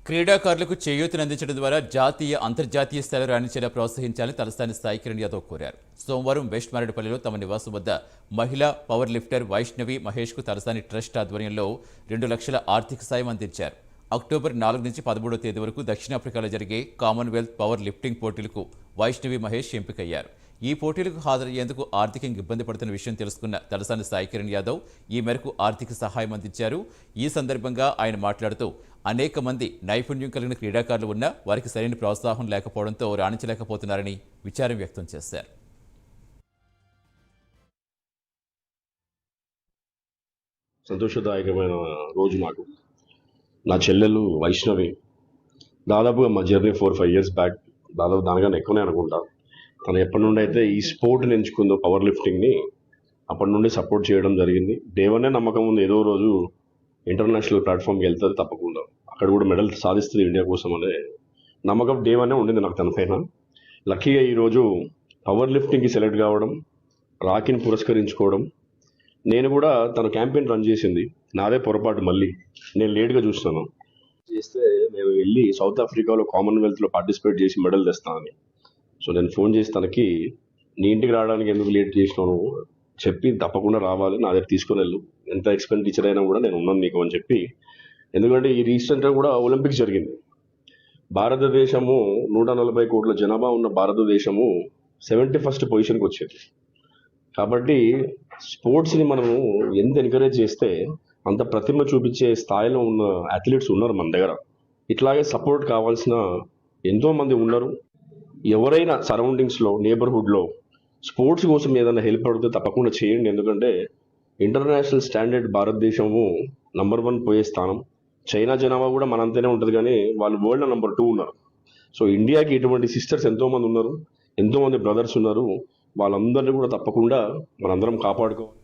క్రీడాకారులకు చేయూతనందించడం ద్వారా జాతీయ అంతర్జాతీయ స్థాయిలో రాణించేలా ప్రోత్సహించాలని తలసాని సాయి కిరణ్ యాదవ్ కోరారు. సోమవారం వెస్ట్ మారేడుపల్లిలో తమ నివాసం వద్ద మహిళా పవర్ లిఫ్టర్ వైష్ణవి మహేష్కు తలసాని ట్రస్ట్ ఆధ్వర్యంలో 2 లక్షల ఆర్థిక సాయం అందించారు. అక్టోబర్ 4 నుంచి 13వ తేదీ వరకు దక్షిణాఫ్రికాలో జరిగే కామన్వెల్త్ పవర్ లిఫ్టింగ్ పోటీలకు వైష్ణవి మహేష్ ఎంపికయ్యారు. ఈ పోటీలకు హాజరయ్యేందుకు ఆర్థికంగా ఇబ్బంది పడుతున్న విషయం తెలుసుకున్న తలసాని సాయి కిరణ్ యాదవ్ ఈ మేరకు ఆర్థిక సహాయం అందించారు. ఈ సందర్భంగా ఆయన మాట్లాడుతూ అనేక మంది నైపుణ్యం కలిగిన క్రీడాకారులు ఉన్నా వారికి సరైన ప్రోత్సాహం లేకపోవడంతో రాణించలేకపోతున్నారని విచారం వ్యక్తం చేశారు. సంతోషదాయకమైన రోజు నాకు. నా చెల్లెలు వైష్ణవి దాదాపుగా మా జర్నీ 4-5 ఇయర్స్ బ్యాక్, దాదాపు దానికన్నా ఎక్కువనే అనుకుంటా. తను ఎప్పటి నుండి అయితే ఈ స్పోర్ట్ని ఎంచుకుందో పవర్ లిఫ్టింగ్ని, అప్పటి నుండి సపోర్ట్ చేయడం జరిగింది. డే వన్నే నమ్మకం ఉంది, ఏదో రోజు ఇంటర్నేషనల్ ప్లాట్ఫామ్కి వెళ్తుంది తప్పకుండా, అక్కడ కూడా మెడల్ సాధిస్తుంది ఇండియా కోసం అనే నమ్మకం డే వన్నే ఉండింది నాకు తన పైన. లక్కీగా ఈరోజు పవర్ లిఫ్టింగ్కి సెలెక్ట్ కావడం, రాఖీని పురస్కరించుకోవడం, నేను కూడా తను క్యాంపెయిన్ రన్ చేసింది, నాదే పొరపాటు, మళ్ళీ నేను లేట్గా చూస్తున్నాను చేస్తే మేము వెళ్ళి సౌత్ ఆఫ్రికాలో కామన్వెల్త్లో పార్టిసిపేట్ చేసి మెడల్ తెస్తానని. సో నేను ఫోన్ చేసి తనకి, నీ ఇంటికి రావడానికి ఎందుకు లేట్ చేసినాను చెప్పి, తప్పకుండా రావాలి, నా దగ్గర తీసుకుని వెళ్ళు, ఎంత ఎక్స్పెండిచర్ అయినా కూడా నేను ఉన్నాను నీకు అని చెప్పి. ఎందుకంటే ఈ రీసెంట్గా కూడా ఒలింపిక్స్ జరిగింది. భారతదేశము 140 కోట్ల జనాభా ఉన్న భారతదేశము 71st పొజిషన్కి వచ్చేది. కాబట్టి స్పోర్ట్స్ని మనము ఎంత ఎంకరేజ్ చేస్తే అంత ప్రతిభ చూపించే స్థాయిలో ఉన్న అథ్లీట్స్ ఉన్నారు మన దగ్గర. ఇట్లాగే సపోర్ట్ కావాల్సిన ఎంతోమంది ఉన్నారు. ఎవరైనా సరౌండింగ్స్లో, నేబర్హుడ్లో స్పోర్ట్స్ కోసం ఏదైనా హెల్ప్ అడిగితే తప్పకుండా చేయండి. ఎందుకంటే ఇంటర్నేషనల్ స్టాండర్డ్ భారతదేశము నంబర్ 1 పోయే స్థానం. చైనా జనాభా కూడా మనంతనే ఉంటుంది, కానీ వాళ్ళు వరల్డ్లో నంబర్ 2 ఉన్నారు. సో ఇండియాకి ఇటువంటి సిస్టర్స్ ఎంతోమంది ఉన్నారు, ఎంతోమంది బ్రదర్స్ ఉన్నారు. వాళ్ళందరినీ కూడా తప్పకుండా మనందరం కాపాడుకోవాలి.